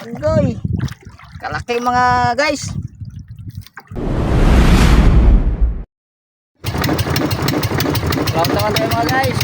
Goy. Kalaki mga guys. Laut-laut tayo mga guys.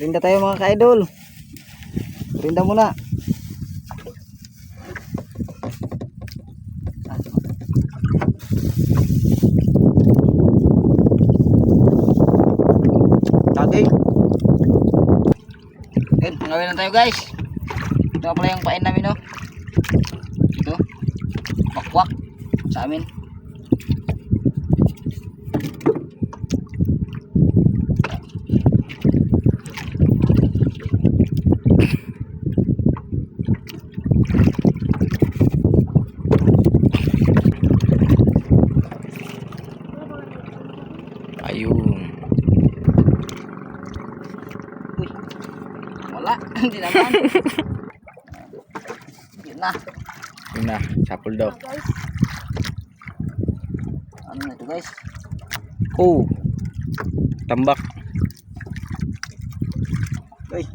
Rinda tayo mga ka-idol. Rinda muna. Taging. Yan, ngawin lang tayo guys. Ito pala yung pain namin, no. Ito. Wakwak sa amin. Ayun. Uy, wala. Hindi naman. Yun na. Yun na, sapul daw. Ano na ito guys? Oh. Tambak. Uy.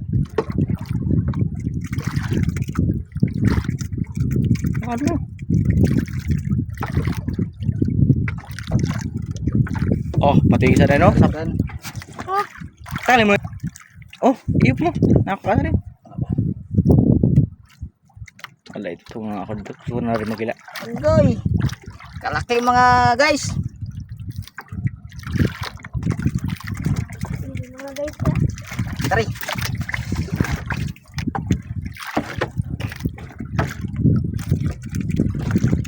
Ano? Oh, mati isa rin, no? Sapan. Tali mo. Oh, iyop mo. Nakaka rin. Wala, ito nga ako dito. Gusto na rin magila. Goy. Kalaki mga guys. Tari.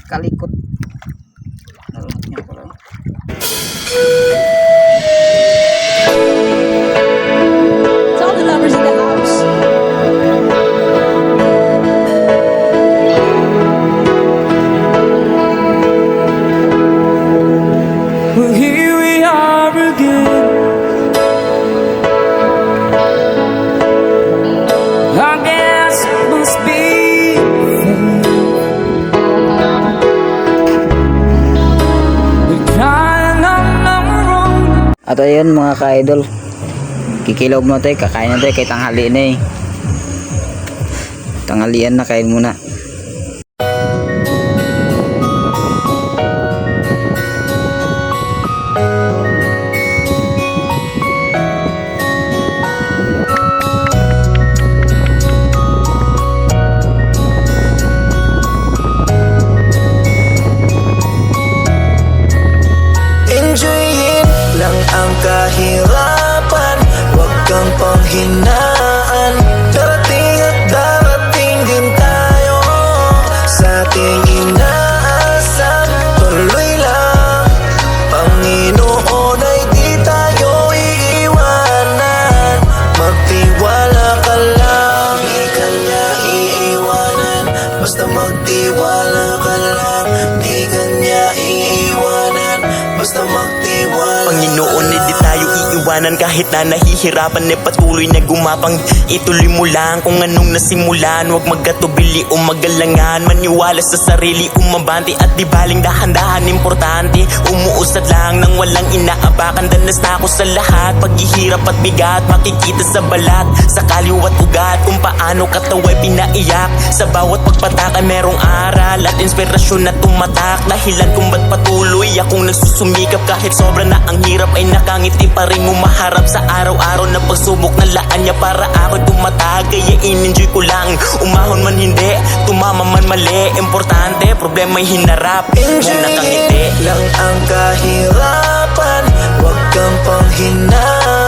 Kalikot. To all the lovers in the house. Well, here we are again. I guess it must be we're trying on our own. At ayun mga ka-idol, kikilog mo tayo, kakain na tayo kay tanghali na eh. Tanghalian na, kain muna. Enjoyin lang ang kahirapan, huwag kang panghinaan. Darating at darating din tayo sa ating inaasam. Tuloy lang, Panginoon ay di tayo iiwanan. Magtiwala ka lang, di ka niya iiwanan. Basta magtiwala ka lang, di ka niya iiwanan. Basta magtiwala. Panginoon, hindi tayo iiwanan kahit na nahihirapan, patuloy na gumapang. Ituloy mo lang kung anong nasimulan, huwag magkatubili o magalangan. Maniwala sa sarili, umabante at di baling dahan-dahan. Importante, umuusad lang nang walang inaapakan. Danas na ako sa lahat, paghihirap at bigat, makikita sa balat, sa kaliwat ugat, kung paano kataway pinaiyak. Sa bawat pagpataka merong aral at inspirasyon na tumatak. Dahilan kung ba't patuloy akong nagsusumikap kahit sobra na ang hirap, ay nakangiti pa rin umaharap sa araw-araw na pagsubok na laan niya para ako'y tumatag. Kaya in-enjoy ko lang, umahon man hindi, tumama man mali. Importante, problema'y hinarap, kung nakangiti lang ang kahirapan, huwag kang panghinaan.